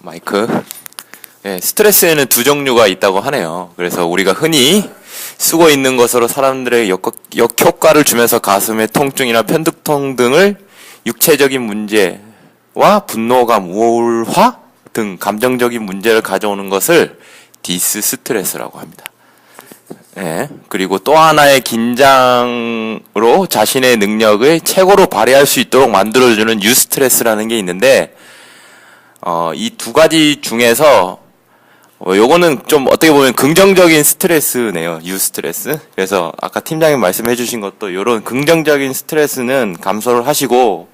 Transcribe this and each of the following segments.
마이크. 예, 스트레스에는 두 종류가 있다고 하네요. 그래서 우리가 흔히 쓰고 있는 것으로 사람들의 역효과를 주면서 가슴의 통증이나 편두통 등을 육체적인 문제와 분노감, 우울화 등 감정적인 문제를 가져오는 것을 디스스트레스라고 합니다. 예, 그리고 또 하나의 긴장으로 자신의 능력을 최고로 발휘할 수 있도록 만들어주는 유스트레스라는 게 있는데, 이 두 가지 중에서 요거는 좀 어떻게 보면 긍정적인 스트레스네요. 유스트레스. 그래서 아까 팀장님 말씀해 주신 것도 요런 긍정적인 스트레스는 감소를 하시고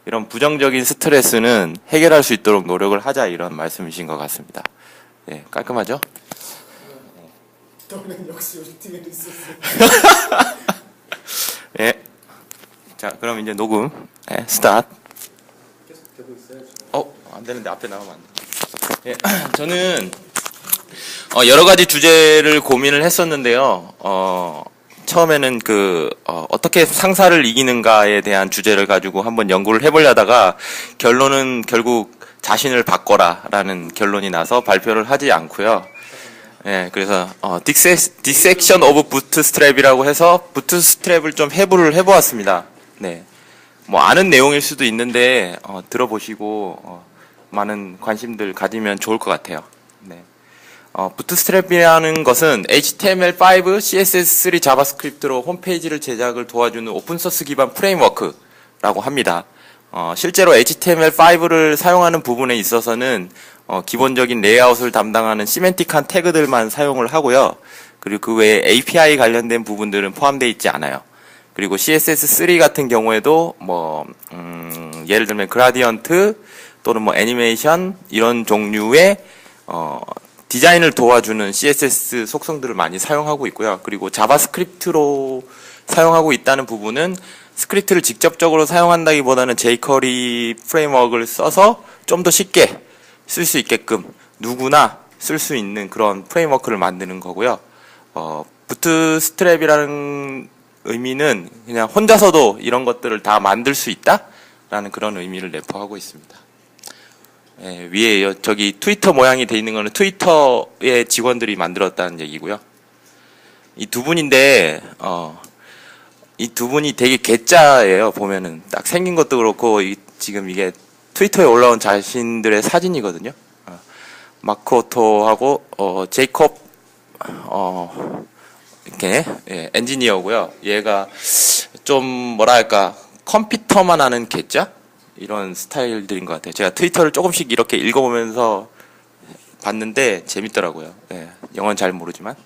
이런 부정적인 스트레스는 해결할 수 있도록 노력을 하자, 이런 말씀이신 것 같습니다. 예, 깔끔하죠? 너는 역시 우리 팀에 있었어. 예. 자, 그럼 이제 녹음. 예, 스타트. 계속 되고 있어요. 안 되는데 앞에 나오면 안 돼. 예, 저는 여러 가지 주제를 고민을 했었는데요. 처음에는 어떻게 상사를 이기는가에 대한 주제를 가지고 한번 연구를 해보려다가 결론은 결국 자신을 바꿔라라는 결론이 나서 발표를 하지 않고요. 예, 그래서 Dissection of Bootstrap이라고 해서 부트스트랩을 좀 해부를 해보았습니다. 네, 뭐 아는 내용일 수도 있는데 들어보시고 많은 관심들 가지면 좋을 것 같아요. 네. 부트스트랩이라는 것은 HTML5, CSS3, 자바스크립트로 홈페이지를 제작을 도와주는 오픈소스 기반 프레임워크라고 합니다. 실제로 HTML5를 사용하는 부분에 있어서는 기본적인 레이아웃을 담당하는 시멘틱한 태그들만 사용을 하고요. 그리고 그 외에 API 관련된 부분들은 포함되어 있지 않아요. 그리고 CSS3 같은 경우에도 예를 들면 그라디언트 또는 애니메이션 이런 종류의 디자인을 도와주는 CSS 속성들을 많이 사용하고 있고요. 그리고 자바스크립트로 사용하고 있다는 부분은 스크립트를 직접적으로 사용한다기보다는 jQuery 프레임워크를 써서 좀 더 쉽게 쓸 수 있게끔 누구나 쓸 수 있는 그런 프레임워크를 만드는 거고요. 부트스트랩이라는 의미는 그냥 혼자서도 이런 것들을 다 만들 수 있다라는 그런 의미를 내포하고 있습니다. 예, 위에 저기 트위터 모양이 돼 있는 거는 트위터의 직원들이 만들었다는 얘기고요. 이 두 분인데 이 두 분이 되게 괴짜예요. 보면은 딱 생긴 것도 그렇고 지금 이게 트위터에 올라온 자신들의 사진이거든요. 마크 오토하고 제이콥 이렇게 엔지니어고요. 얘가 좀 뭐랄까 컴퓨터만 하는 괴짜? 이런 스타일들인 것 같아요. 제가 트위터를 조금씩 이렇게 읽어보면서 봤는데 재밌더라고요. 네, 영어는 잘 모르지만.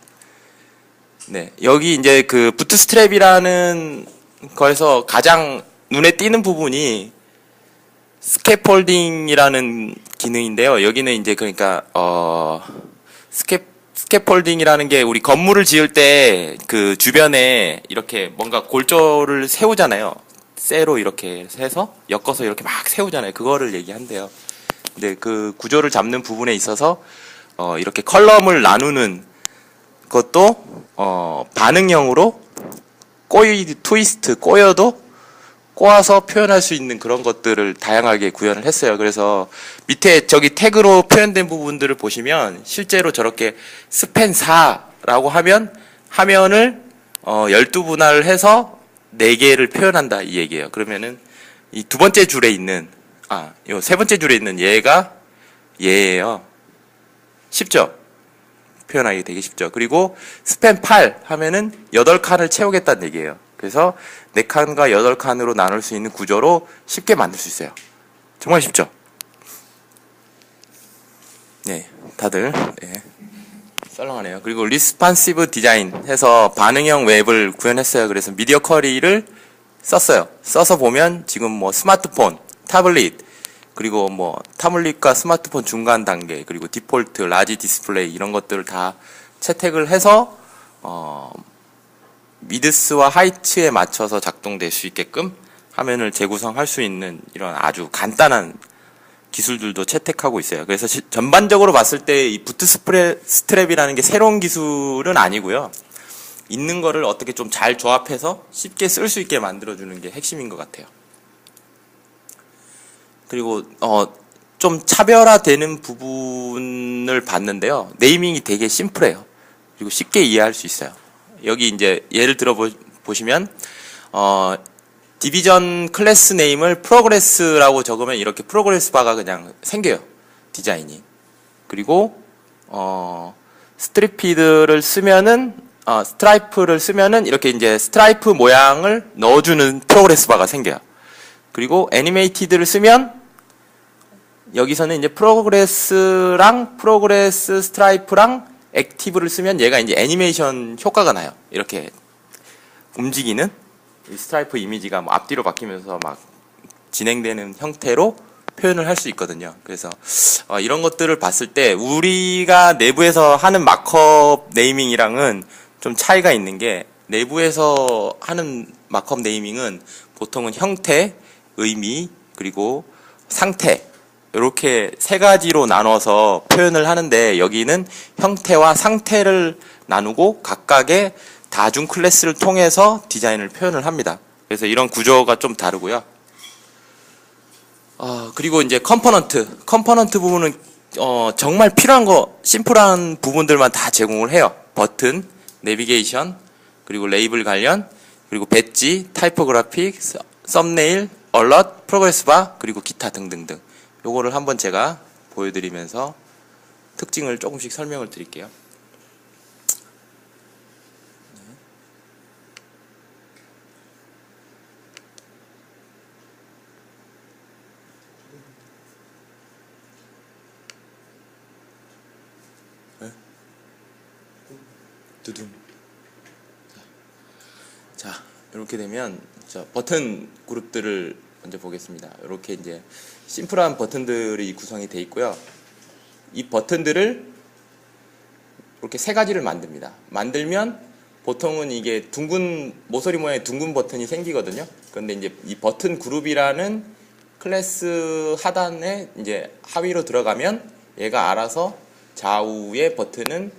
네, 여기 이제 그 부트스트랩이라는 거에서 가장 눈에 띄는 부분이 스캐폴딩이라는 기능인데요. 여기는 이제 그러니까 스캐폴딩이라는 게 우리 건물을 지을 때 그 주변에 이렇게 뭔가 골조를 세우잖아요. 쇠로 이렇게 해서 엮어서 이렇게 막 세우잖아요. 그거를 얘기한대요. 근데 그 구조를 잡는 부분에 있어서 이렇게 컬럼을 나누는 것도 반응형으로 트위스트 꼬여도 꼬아서 표현할 수 있는 그런 것들을 다양하게 구현을 했어요. 그래서 밑에 저기 태그로 표현된 부분들을 보시면 실제로 저렇게 스팬 4라고 하면 화면을 12분할을 해서 4개를 표현한다 이 얘기예요. 그러면은 이 두 번째 줄에 있는 요 세 번째 줄에 있는 얘예요. 쉽죠? 표현하기 되게 쉽죠. 그리고 스팬 8 하면은 8칸을 채우겠다는 얘기예요. 그래서 4칸과 8칸으로 나눌 수 있는 구조로 쉽게 만들 수 있어요. 정말 쉽죠? 네, 다들 썰렁하네요. 그리고 리스판시브 디자인 해서 반응형 웹을 구현했어요. 그래서 미디어 쿼리를 썼어요. 써서 보면 지금 스마트폰, 타블릿, 그리고 타블릿과 스마트폰 중간 단계, 그리고 디폴트, 라지 디스플레이 이런 것들을 다 채택을 해서 위드스와 하이트에 맞춰서 작동될 수 있게끔 화면을 재구성할 수 있는 이런 아주 간단한 기술들도 채택하고 있어요. 그래서 전반적으로 봤을 때 이 부트스트랩이라는 게 새로운 기술은 아니고요. 있는 거를 어떻게 좀 잘 조합해서 쉽게 쓸 수 있게 만들어주는 게 핵심인 것 같아요. 그리고 좀 차별화되는 부분을 봤는데요. 네이밍이 되게 심플해요. 그리고 쉽게 이해할 수 있어요. 여기 이제 예를 들어 보시면 디비전 클래스 네임을 프로그레스라고 적으면 이렇게 프로그레스 바가 그냥 생겨요. 디자인이. 그리고 스트리피드를 쓰면은 스트라이프를 쓰면은 이렇게 이제 스트라이프 모양을 넣어주는 프로그레스 바가 생겨요. 그리고 애니메이티드를 쓰면 여기서는 이제 프로그레스랑 프로그레스 스트라이프랑 액티브를 쓰면 얘가 이제 애니메이션 효과가 나요. 이렇게 움직이는 이 스트라이프 이미지가 뭐 앞뒤로 바뀌면서 막 진행되는 형태로 표현을 할 수 있거든요. 그래서 이런 것들을 봤을 때 우리가 내부에서 하는 마크업 네이밍이랑은 좀 차이가 있는 게, 내부에서 하는 마크업 네이밍은 보통은 형태, 의미, 그리고 상태, 이렇게 세 가지로 나눠서 표현을 하는데, 여기는 형태와 상태를 나누고 각각의 다중 클래스를 통해서 디자인을 표현을 합니다. 그래서 이런 구조가 좀 다르고요. 그리고 이제 컴포넌트 부분은 정말 필요한 거, 심플한 부분들만 다 제공을 해요. 버튼, 내비게이션, 그리고 레이블 관련, 그리고 배지, 타이포그래픽, 썸네일, 얼럿, 프로그레스 바, 그리고 기타 등등등. 요거를 한번 제가 보여드리면서 특징을 조금씩 설명을 드릴게요. 두둥. 자, 이렇게 되면 버튼 그룹들을 먼저 보겠습니다. 이렇게 이제 심플한 버튼들이 구성이 되어 있고요. 이 버튼들을 이렇게 세 가지를 만듭니다. 만들면 보통은 이게 둥근 모서리 모양의 둥근 버튼이 생기거든요. 그런데 이제 이 버튼 그룹이라는 클래스 하단에 이제 하위로 들어가면 얘가 알아서 좌우의 버튼은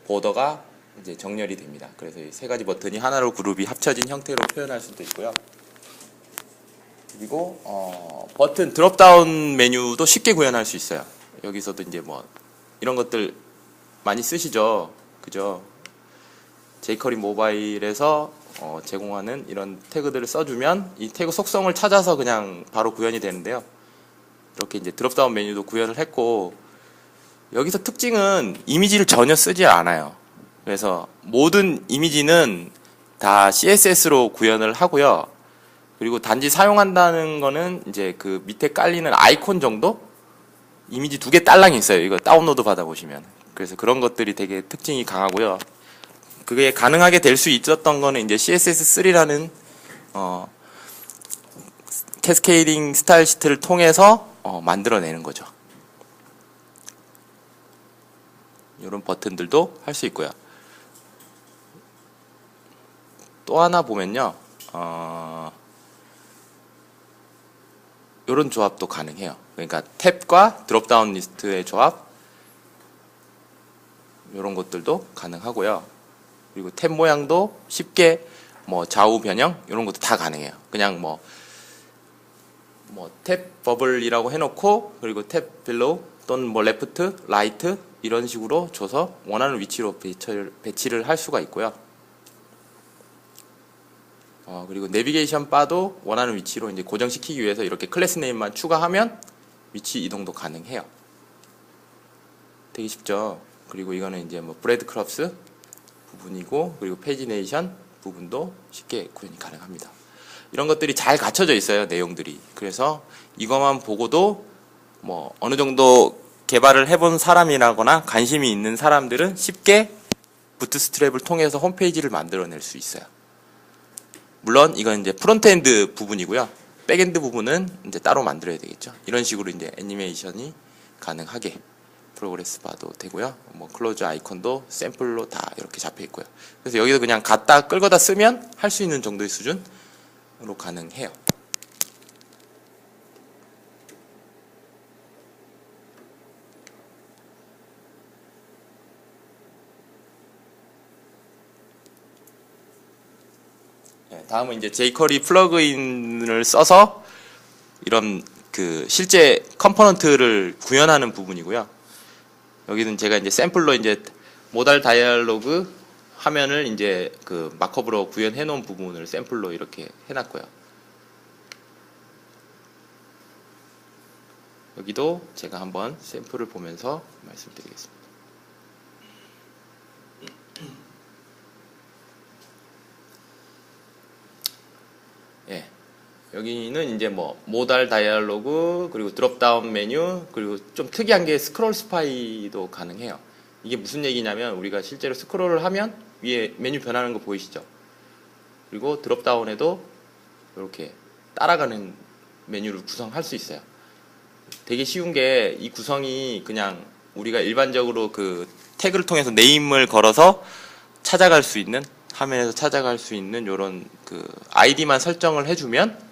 보더가 이제 정렬이 됩니다. 그래서 이 세 가지 버튼이 하나로 그룹이 합쳐진 형태로 표현할 수도 있고요. 그리고 버튼 드롭다운 메뉴도 쉽게 구현할 수 있어요. 여기서도 이제 뭐 이런 것들 많이 쓰시죠, 그죠? 제이커리 모바일에서 제공하는 이런 태그들을 써주면 이 태그 속성을 찾아서 그냥 바로 구현이 되는데요. 이렇게 이제 드롭다운 메뉴도 구현을 했고, 여기서 특징은 이미지를 전혀 쓰지 않아요. 그래서 모든 이미지는 다 CSS로 구현을 하고요. 그리고 단지 사용한다는 거는 이제 그 밑에 깔리는 아이콘 정도? 이미지 2개 딸랑이 있어요. 이거 다운로드 받아보시면. 그래서 그런 것들이 되게 특징이 강하고요. 그게 가능하게 될 수 있었던 거는 이제 CSS3라는 캐스케이딩 스타일 시트를 통해서 만들어내는 거죠. 이런 버튼들도 할 수 있고요. 또 하나 보면요, 이런 조합도 가능해요. 그러니까 탭과 드롭다운 리스트의 조합, 이런 것들도 가능하고요. 그리고 탭 모양도 쉽게 뭐 좌우 변형 이런 것도 다 가능해요. 그냥 뭐 탭 버블이라고 해놓고, 그리고 탭 빌로우 또는 뭐 레프트, 라이트 이런 식으로 줘서 원하는 위치로 배치를 할 수가 있고요. 그리고 내비게이션 바도 원하는 위치로 이제 고정시키기 위해서 이렇게 클래스 네임만 추가하면 위치 이동도 가능해요. 되게 쉽죠. 그리고 이거는 이제 뭐 브레드 크롭스 부분이고, 그리고 페이지네이션 부분도 쉽게 구현이 가능합니다. 이런 것들이 잘 갖춰져 있어요, 내용들이. 그래서 이것만 보고도 뭐 어느 정도 개발을 해본 사람이라거나 관심이 있는 사람들은 쉽게 부트스트랩을 통해서 홈페이지를 만들어낼 수 있어요. 물론 이건 이제 프론트엔드 부분이고요. 백엔드 부분은 이제 따로 만들어야 되겠죠. 이런 식으로 이제 애니메이션이 가능하게 프로그레스 바도 되고요. 뭐 클로즈 아이콘도 샘플로 다 이렇게 잡혀 있고요. 그래서 여기서 그냥 갖다 끌거다 쓰면 할 수 있는 정도의 수준으로 가능해요. 다음은 이제 jQuery 플러그인을 써서 이런 그 실제 컴포넌트를 구현하는 부분이고요. 여기는 제가 이제 샘플로 이제 모달 다이얼로그 화면을 이제 그 마크업으로 구현해 놓은 부분을 샘플로 이렇게 해놨고요. 여기도 제가 한번 샘플을 보면서 말씀드리겠습니다. 예. 여기는 이제 뭐 모달 다이얼로그 그리고 드롭다운 메뉴 그리고 좀 특이한 게 스크롤 스파이도 가능해요. 이게 무슨 얘기냐면 우리가 실제로 스크롤을 하면 위에 메뉴 변하는 거 보이시죠? 그리고 드롭다운에도 이렇게 따라가는 메뉴를 구성할 수 있어요. 되게 쉬운 게 이 구성이 그냥 우리가 일반적으로 그 태그를 통해서 네임을 걸어서 찾아갈 수 있는 화면에서 찾아갈 수 있는 요런 그 아이디만 설정을 해주면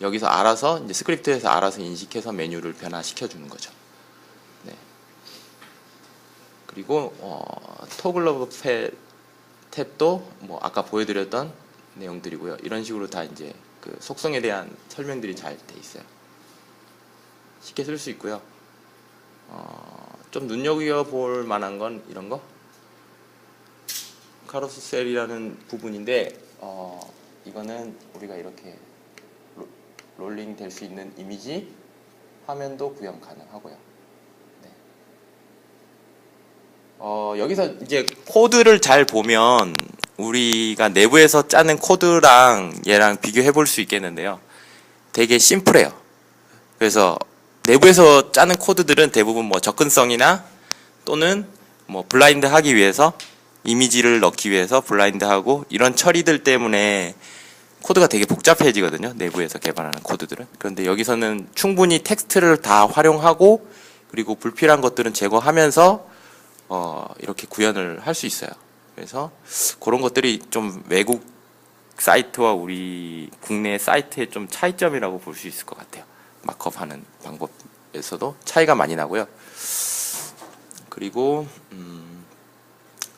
여기서 알아서 이제 스크립트에서 알아서 인식해서 메뉴를 변화시켜 주는 거죠. 네. 그리고 토글러브 탭도 뭐 아까 보여드렸던 내용들이고요. 이런 식으로 다 이제 그 속성에 대한 설명들이 잘 돼 있어요. 쉽게 쓸 수 있고요. 좀 눈여겨볼 만한 건 이런 거 카로셀이라는 부분인데 이거는 우리가 이렇게 롤링 될 수 있는 이미지 화면도 구현 가능하고요. 네. 여기서 이제 코드를 잘 보면 우리가 내부에서 짜는 코드랑 얘랑 비교해 볼 수 있겠는데요. 되게 심플해요. 그래서 내부에서 짜는 코드들은 대부분 뭐 접근성이나 또는 뭐 블라인드 하기 위해서 이미지를 넣기 위해서 블라인드 하고 이런 처리들 때문에 코드가 되게 복잡해지거든요. 내부에서 개발하는 코드들은. 그런데 여기서는 충분히 텍스트를 다 활용하고 그리고 불필요한 것들은 제거하면서 이렇게 구현을 할 수 있어요. 그래서 그런 것들이 좀 외국 사이트와 우리 국내 사이트의 좀 차이점이라고 볼 수 있을 것 같아요. 마크업하는 방법에서도 차이가 많이 나고요. 그리고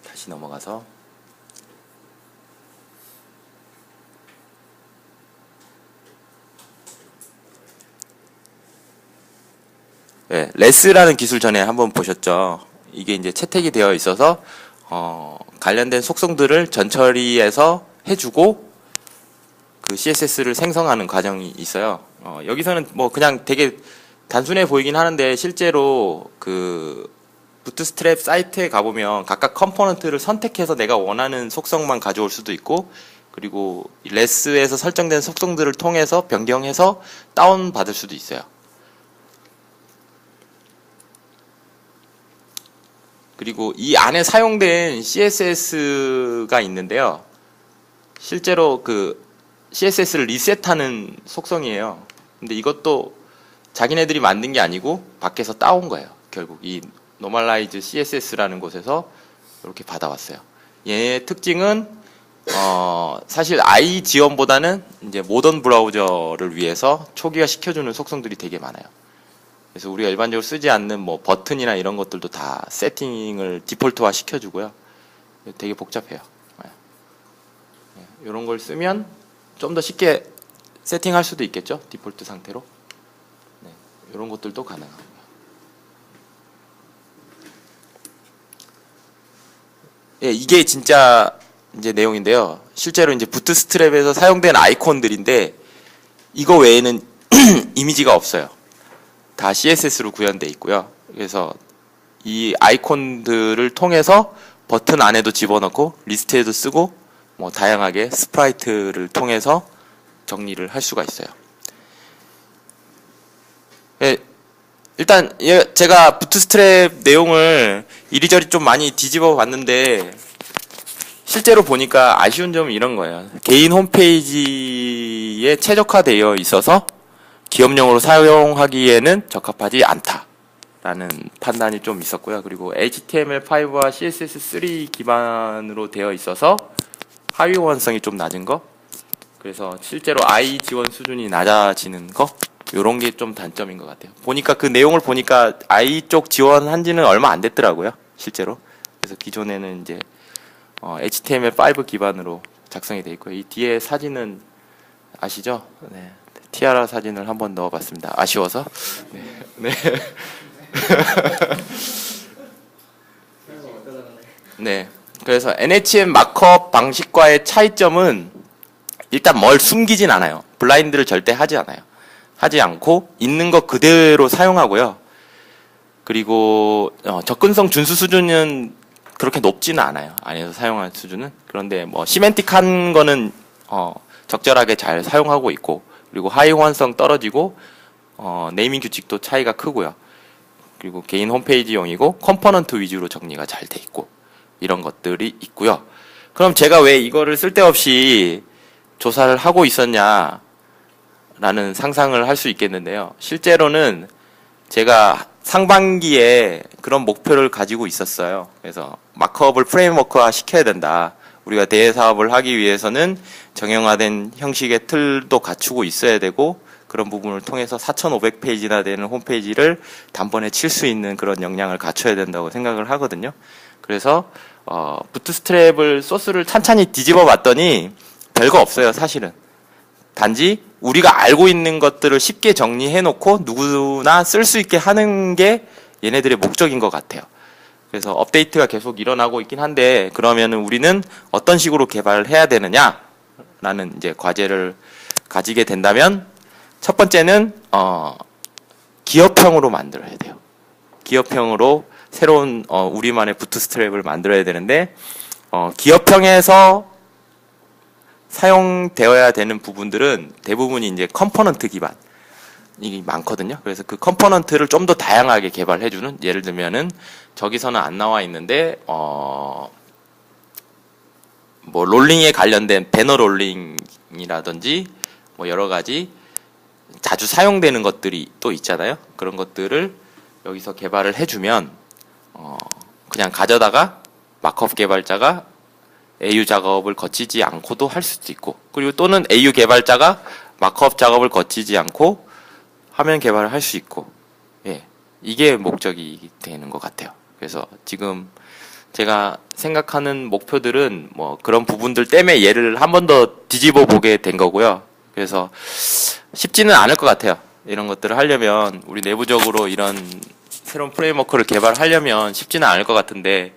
다시 넘어가서 네, 레스라는 기술 전에 한번 보셨죠? 이게 이제 채택이 되어 있어서 관련된 속성들을 전처리해서 해주고 그 CSS를 생성하는 과정이 있어요. 여기서는 뭐 그냥 되게 단순해 보이긴 하는데 실제로 그 부트스트랩 사이트에 가보면 각각 컴포넌트를 선택해서 내가 원하는 속성만 가져올 수도 있고 그리고 레스에서 설정된 속성들을 통해서 변경해서 다운 받을 수도 있어요. 그리고 이 안에 사용된 CSS가 있는데요. 실제로 그 CSS를 리셋하는 속성이에요. 근데 이것도 자기네들이 만든 게 아니고 밖에서 따온 거예요. 결국 이 노멀라이즈 CSS라는 곳에서 이렇게 받아왔어요. 얘의 특징은 사실 i 지원보다는 이제 모던 브라우저를 위해서 초기화 시켜주는 속성들이 되게 많아요. 그래서 우리가 일반적으로 쓰지 않는 뭐 버튼이나 이런 것들도 다 세팅을 디폴트화 시켜주고요. 되게 복잡해요. 이런 걸 쓰면 좀 더 쉽게 세팅할 수도 있겠죠. 디폴트 상태로. 네, 이런 것들도 가능합니다. 예, 이게 진짜 이제 내용인데요. 실제로 이제 부트스트랩에서 사용된 아이콘들인데 이거 외에는 이미지가 없어요. 다 CSS로 구현되어 있고요. 그래서 이 아이콘들을 통해서 버튼 안에도 집어넣고 리스트에도 쓰고 뭐 다양하게 스프라이트를 통해서 정리를 할 수가 있어요. 예, 일단 제가 부트스트랩 내용을 이리저리 좀 많이 뒤집어 봤는데 실제로 보니까 아쉬운 점은 이런 거예요. 개인 홈페이지에 최적화되어 있어서 기업용으로 사용하기에는 적합하지 않다라는 판단이 좀 있었고요. 그리고 HTML5와 CSS3 기반으로 되어 있어서 하위 호환성이 좀 낮은 거, 그래서 실제로 i 지원 수준이 낮아지는 거, 요런 게 좀 단점인 것 같아요. 보니까 그 내용을 보니까 i 쪽 지원한 지는 얼마 안 됐더라고요, 실제로. 그래서 기존에는 이제 HTML5 기반으로 작성이 되어 있고요. 이 뒤에 사진은 아시죠? 네. 티아라 사진을 한번 넣어봤습니다. 아쉬워서. 네. 네. 네. 그래서 NHN 마크업 방식과의 차이점은 일단 뭘 숨기진 않아요. 블라인드를 절대 하지 않아요. 하지 않고 있는 것 그대로 사용하고요. 그리고 접근성 준수 수준은 그렇게 높지는 않아요. 안에서 사용할 수준은. 그런데 뭐 시멘틱한 거는 적절하게 잘 사용하고 있고, 그리고 하이 호환성 떨어지고 네이밍 규칙도 차이가 크고요. 그리고 개인 홈페이지용이고 컴포넌트 위주로 정리가 잘 돼 있고 이런 것들이 있고요. 그럼 제가 왜 이거를 쓸데없이 조사를 하고 있었냐라는 상상을 할 수 있겠는데요. 실제로는 제가 상반기에 그런 목표를 가지고 있었어요. 그래서 마크업을 프레임워크화 시켜야 된다. 우리가 대외 사업을 하기 위해서는 정형화된 형식의 틀도 갖추고 있어야 되고, 그런 부분을 통해서 4,500페이지나 되는 홈페이지를 단번에 칠 수 있는 그런 역량을 갖춰야 된다고 생각을 하거든요. 그래서 부트스트랩을 소스를 찬찬히 뒤집어 봤더니 별거 없어요, 사실은. 단지 우리가 알고 있는 것들을 쉽게 정리해 놓고 누구나 쓸 수 있게 하는 게 얘네들의 목적인 것 같아요. 그래서 업데이트가 계속 일어나고 있긴 한데, 그러면은 우리는 어떤 식으로 개발을 해야 되느냐라는 이제 과제를 가지게 된다면, 첫 번째는 기업형으로 만들어야 돼요. 기업형으로 새로운 우리만의 부트스트랩을 만들어야 되는데, 기업형에서 사용되어야 되는 부분들은 대부분이 이제 컴포넌트 기반이 많거든요. 그래서 그 컴포넌트를 좀 더 다양하게 개발해주는, 예를 들면은 저기서는 안 나와 있는데 뭐 롤링에 관련된 배너 롤링이라든지 뭐 여러 가지 자주 사용되는 것들이 또 있잖아요. 그런 것들을 여기서 개발을 해주면 그냥 가져다가 마크업 개발자가 AU 작업을 거치지 않고도 할 수도 있고, 그리고 또는 AU 개발자가 마크업 작업을 거치지 않고 화면 개발을 할 수 있고, 예, 이게 목적이 되는 것 같아요. 그래서 지금 제가 생각하는 목표들은 뭐 그런 부분들 때문에 얘를 한 번 더 뒤집어 보게 된 거고요. 그래서 쉽지는 않을 것 같아요. 이런 것들을 하려면, 우리 내부적으로 이런 새로운 프레임워크를 개발하려면 쉽지는 않을 것 같은데,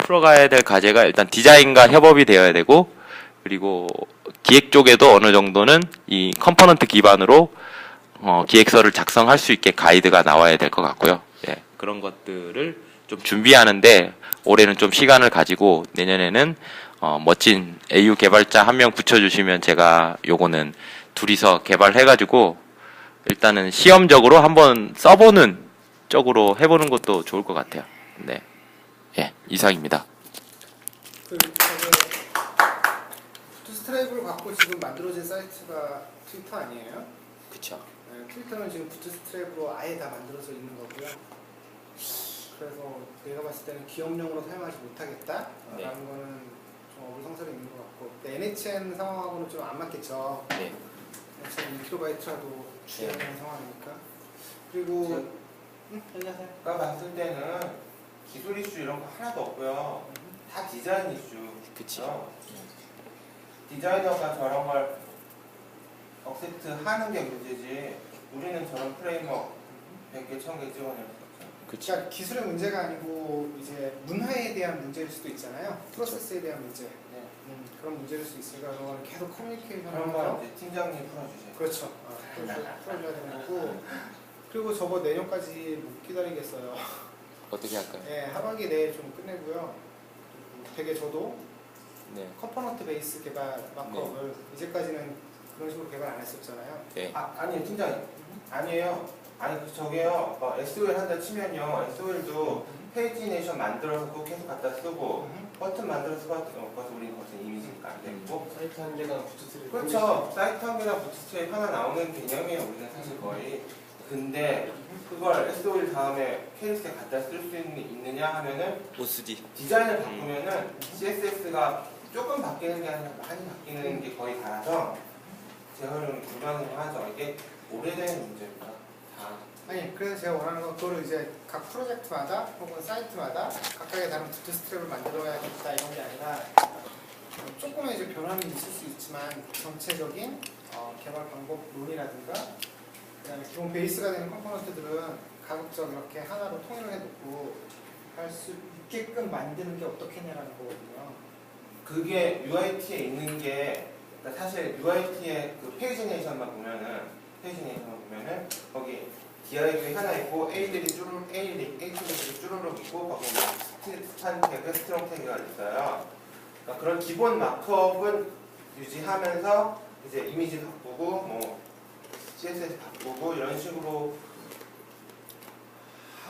풀어가야 될 과제가 일단 디자인과 협업이 되어야 되고, 그리고 기획 쪽에도 어느 정도는 이 컴포넌트 기반으로 기획서를 작성할 수 있게 가이드가 나와야 될 것 같고요. 예, 그런 것들을 좀 준비하는데 올해는 좀 시간을 가지고, 내년에는 멋진 AU 개발자 한 명 붙여주시면 제가 요거는 둘이서 개발해가지고 일단은 시험적으로 한번 써보는 쪽으로 해보는 것도 좋을 것 같아요. 네, 예, 이상입니다. 부트스트랩을 갖고 지금 만들어진 사이트가 트위터 아니에요? 그쵸. 네, 트위터는 지금 부트스트랩으로 아예 다 만들어져 있는 거고요. 그래서 내가 봤을 때는 기업용으로 사용하지 못하겠다라는 네. 거는 좀 어불성설이 있는 것 같고, NHN 상황하고는 좀 안 맞겠죠. 네. NHN 1kb라도 주의해야 되는 상황이니까. 그리고 제가 봤을 때는 기술 이슈 이런 거 하나도 없고요. 다 디자인 이슈. 그치. 디자이너가 저런 걸 억셉트 하는 게 문제지, 우리는 저런 프레임워크 100개, 1000개 찍어내는 그치. 그러니까 기술의 문제가 아니고 이제 문화에 대한 문제일 수도 있잖아요. 프로세스에 대한 문제. 네. 그런 문제일 수 있으니까 그런 거는 계속 커뮤니케이션을 그런 하면서. 건 이제 팀장님 풀어주세요. 그렇죠. 풀어줘야 되는 거고. 그리고 저거 내년까지 못 기다리겠어요. 어떻게 할까요? 네, 하반기 내에 좀 끝내고요. 되게 저도 네. 컴포넌트 베이스 개발 마크업을 이제까지는 그런 식으로 개발 안 했었잖아요. 네. 아니요, 팀장님. 아니에요. 아니, 저게요. SOL 한다 치면요. SOL도 페이지네이션 만들어서 그거 계속 갖다 쓰고, 버튼 만들어서 버튼 우리는 버튼 이미지니까 안 되고. 사이트 한 개가 부트스트랩. 그렇죠. 사이트 한 개나 부트스트랩 하나 나오는 개념이에요. 우리는 사실 거의. 근데 그걸 SOL 다음에 케이스에 갖다 쓸 수 있느냐 하면은 OSD. 디자인을 바꾸면은 CSS가 조금 바뀌는 게 아니라 많이 바뀌는 게 거의 다라서 제어를 불가능로 하죠. 이게 오래된 문제입니다. 다. 아니, 그래서 제가 원하는 건 그거를 이제 각 프로젝트마다 혹은 사이트마다 각각의 다른 부트스트랩을 만들어야겠다 이런 게 아니라 조금의 이제 변화는 있을 수 있지만 전체적인 개발 방법론이라든가 그다음에 기본 베이스가 되는 컴포넌트들은 가급적 이렇게 하나로 통일을 해놓고 할 수 있게끔 만드는 게 어떻겠냐라는 거거든요. 그게 UIT에 있는 게 그러니까 사실 UIT의 그 페이지네이션만 보면은 거기 DIV 하나 있고 A들이 쭈루룩 있고 거기 스탄 태그, 스트롱 태그가 있어요. 그러니까 그런 기본 마크업은 유지하면서 이제 이미지 바꾸고 뭐 CSS 바꾸고 이런 식으로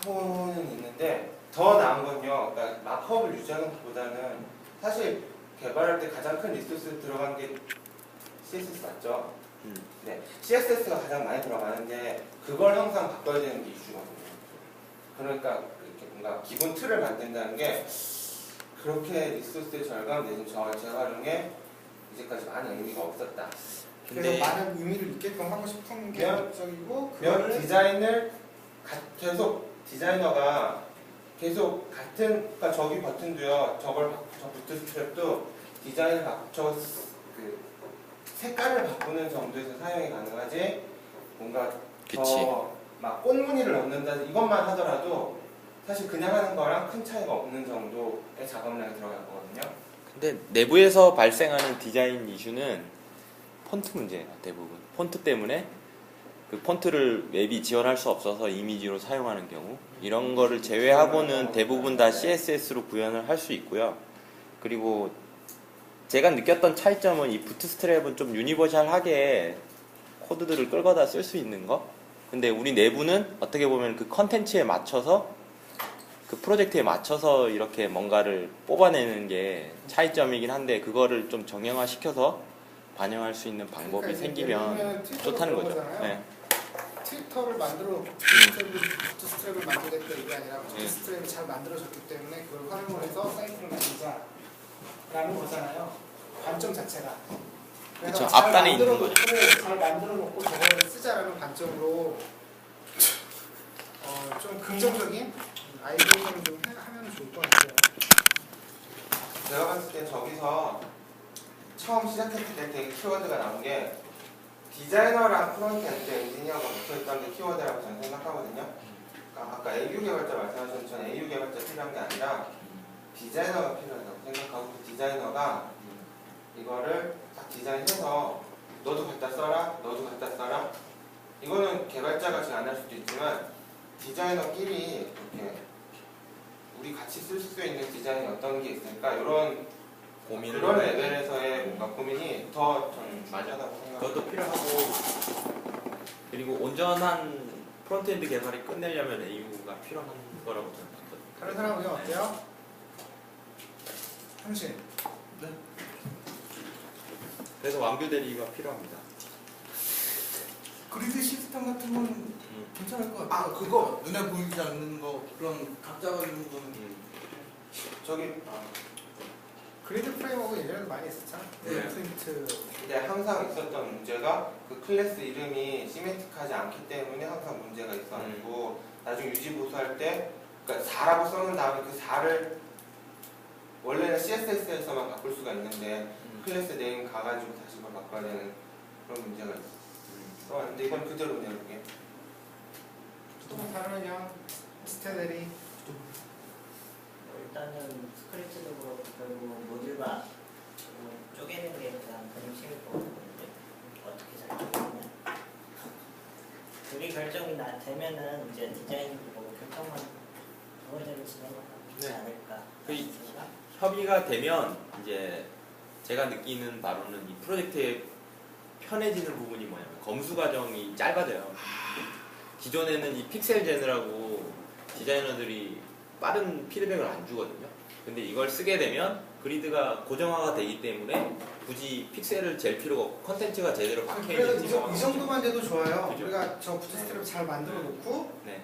하고는 있는데 더 나은 건요. 그러니까 마크업을 유지하는 것보다는 사실 개발할 때 가장 큰 리소스 들어간 게 CSS 맞죠? 네, CSS가 가장 많이 들어가는데 그걸 항상 바꿔야 되는 게 이슈거든요. 그러니까 이렇게 뭔가 기본 틀을 만든다는 게 그렇게 리소스의 절감 내지는 재활용에 이제까지 많은 의미가 없었다. 그래서 많은 의미를 있게끔 하고 싶은 게 면- 목적이고 면 그거를 디자인을 계속 디자이너가 계속 같은 그러니까 저기 버튼도요. 저 부트스트랩도 디자인을 그 색깔을 바꾸는 정도에서 사용이 가능하지 뭔가 그치. 더 막 꽃무늬를 넣는다 이것만 하더라도 사실 그냥 하는 거랑 큰 차이가 없는 정도의 작업량이 들어갈 거거든요. 근데 내부에서 발생하는 디자인 이슈는 폰트 문제예요. 대부분 폰트 때문에 그 폰트를 웹이 지원할 수 없어서 이미지로 사용하는 경우 이런 거를 제외하고는 대부분 다 CSS로 구현을 할 수 있고요. 그리고 제가 느꼈던 차이점은 이 부트스트랩은 좀 유니버셜하게 코드들을 끌거다 쓸 수 있는 거. 근데 우리 내부는 어떻게 보면 그 컨텐츠에 맞춰서 그 프로젝트에 맞춰서 이렇게 뭔가를 뽑아내는 게 차이점이긴 한데 그거를 좀 정형화시켜서 반영할 수 있는 방법이 그러니까 이제 생기면 예를 들면 좋다는 트위터도 거죠. 그런 거잖아요. 네. 트위터를 만들어 부트스트랩을 만들었다 이게 아니라 부트스트랩이 잘 만들어졌기 때문에 그걸 활용을 해서 사이트를 만들자라는 거잖아요. 관점 자체가. 그래서 그쵸, 잘 앞단에 있는 만들어 거죠. 놓고 잘 만들어 놓고 저걸 쓰자라는 관점으로 좀 긍정적인 아이디어를 좀 하면 좋을 것 같아요. 제가 봤을 때 저기서 처음 시작했을 때 되게 키워드가 나온 게 디자이너랑 프론트엔드 엔지니어가 붙어있던 게 키워드라고 저는 생각하거든요. 그러니까 아까 AU 개발자 말씀하신 전 AU 개발자 필요한 게 아니라 디자이너가 필요하다고 생각하고 그 디자이너가 이거를 딱 디자인해서 너도 갖다 써라, 너도 갖다 써라. 이거는 개발자가 잘 안 할 수도 있지만 디자이너끼리 이렇게 우리 같이 쓸 수 있는 디자인이 어떤 게 있을까 이런 고민을 그런 해야 돼. 레벨에서의 뭔가 고민이 더 저는 맞아. 중요하다고 생각합니다. 그것도 필요하고 그리고 온전한 프론트엔드 개발이 끝내려면 AU가 필요한 거라고 저는 봤거든요. 다른 사람 의견 어때요? 현신. 그래서 완뷰 대리가 필요합니다. 그리드 시스템 같은 건 괜찮을 것 같아요. 아, 그거! 눈에 보이지 않는 거 그런 각자가 있는 건 저기 그리드 프레임워크 예전에도 많이 했었잖아. 네. 프린트. 근데 항상 있었던 문제가 그 클래스 이름이 시메틱하지 않기 때문에 항상 문제가 있었고 나중에 유지 보수할 때 그러니까 4라고 써놓은 다음에 그 4를 원래는 CSS에서만 바꿀 수가 있는데 클래스 네임 가가지고 다시 그걸 바꿔야 되는 그런 문제가 있어. 근데 이건 그대로네요, 그게. 또 다른 의견. 스테데리. 일단은 스크립트도 그렇고 결국 모듈화 쪼개는 게 가장 핵심일 것 같거든요. 어떻게 잘 쪼개느냐. 둘이 결정이 되면은 이제 디자인도 뭐 결정만 그거대로 진행하면 되지 네. 않을까. 그 협의가 되면 이제 제가 느끼는 바로는 이 프로젝트의 편해지는 부분이 뭐냐면 검수 과정이 짧아져요. 기존에는 이 픽셀 제너라고 디자이너들이 빠른 피드백을 안 주거든요. 근데 이걸 쓰게 되면 그리드가 고정화가 되기 때문에 굳이 픽셀을 잴 필요가 없고 컨텐츠가 제대로 박혀 그래서 있는 이 정도만 돼도 좋아요. 그죠? 우리가 저 부트스트랩 잘 만들어 놓고 네.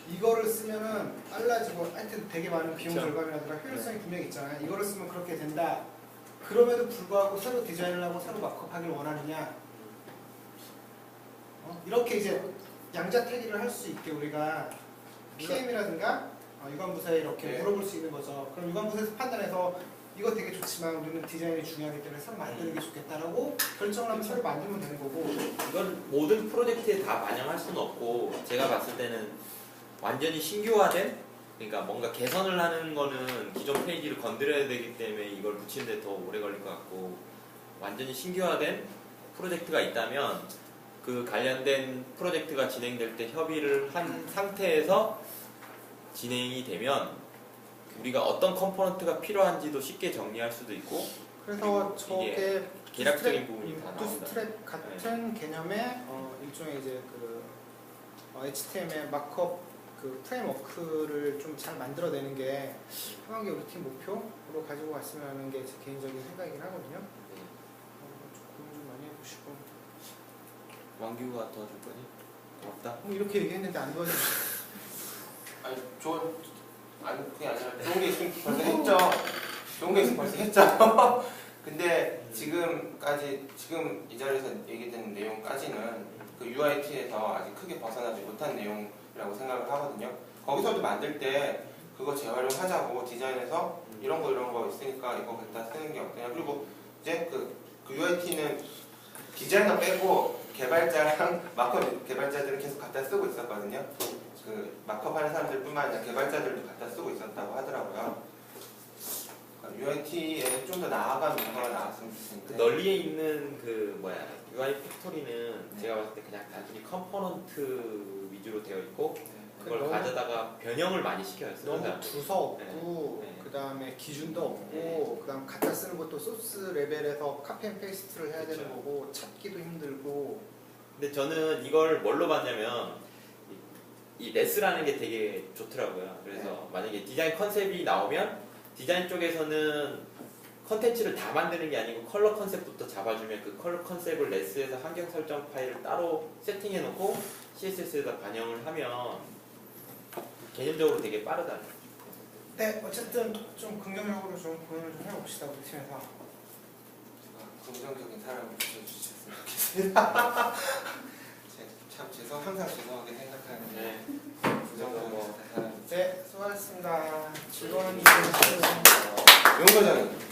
이거를 쓰면은 빨라지고 하여튼 되게 많은 비용 그쵸. 절감이라든가 효율성이 분명히 있잖아요. 이거를 쓰면 그렇게 된다. 그럼에도 불구하고 새로 디자인을 하고 새로 마크업하길 원하느냐. 이렇게 이제 양자택일을 할 수 있게 우리가 PM이라든가 유관부서에 이렇게 네. 물어볼 수 있는 거죠. 그럼 유관부서에서 판단해서 이거 되게 좋지만 우리는 디자인이 중요하기 때문에 새로 만드는 게 좋겠다라고 결정을 하면 새로 만들면 되는 거고. 이건 모든 프로젝트에 다 반영할 수는 없고 제가 봤을 때는 완전히 신규화된 그러니까 뭔가 개선을 하는 거는 기존 페이지를 건드려야 되기 때문에 이걸 붙이는데 더 오래 걸릴 것 같고 완전히 신규화된 프로젝트가 있다면 그 관련된 프로젝트가 진행될 때 협의를 한 상태에서 진행이 되면 우리가 어떤 컴포넌트가 필요한지도 쉽게 정리할 수도 있고 그래서 저게 계략적인 부분이 다 나온다. 부스트랩 같은 개념의 일종의 이제 그 HTML 마크업 그 프레임워크를 좀 잘 만들어내는 게 하반기 우리 팀 목표로 가지고 갔으면 하는 게 제 개인적인 생각이긴 하거든요. 좀 고민 좀 많이 해보시고. 왕규가 도와줄 거니? 없다. 뭐 이렇게 얘기했는데 안 도와주시고. 아니 그게 아니라 좋은 게 있으면 벌써 했죠. 좋은 게 있으면 벌써 했죠. 근데 지금 이 자리에서 얘기된 내용까지는 그 UIT에서 아직 크게 벗어나지 못한 내용이라고 생각을 하거든요. 거기서도 만들 때 그거 재활용하자고 디자인에서 이런 거 있으니까 이거 갖다 쓰는 게 어떠냐. 그리고 이제 그 UIT는 디자이너 빼고 개발자랑 마크업 개발자들은 계속 갖다 쓰고 있었거든요. 그 마크업 하는 사람들뿐만 아니라 개발자들도 갖다 쓰고 있었다고 하더라고요. UIT에 좀 더 나아간 문서가 나왔으면 좋겠는데. 널리에 있는 그 UI 팩토리는 제가 봤을 때 그냥 단순히 컴포넌트 위주로 되어 있고 그걸 너무- 가져다가 변형을 많이 시켜요. 쓰는 너무 사람들이. 두서없고 네. 그 다음에 기준도 없고 네. 그 다음 갖다 쓰는 것도 소스 레벨에서 카피 앤 페이스트를 해야 되는 그쵸. 거고 찾기도 힘들고. 근데 저는 이걸 뭘로 봤냐면 이 레스라는 게 되게 좋더라고요. 그래서 만약에 디자인 컨셉이 나오면 디자인 쪽에서는 컨텐츠를 다 만드는 게 아니고 컬러 컨셉부터 잡아주면 그 컬러 컨셉을 레스에서 환경 설정 파일을 따로 세팅해 놓고 CSS에다 반영을 하면 개념적으로 되게 빠르다. 네, 어쨌든 좀 긍정적으로 좀 고민을 좀 해봅시다 우리 팀에서. 긍정적인 사람을 붙여주셨으면 좋겠습니다. 참 항상 죄송하게 생각하는데 네. 부정적인 사람. 네, 수고하셨습니다. 즐거운 하루 되세요. 용과장님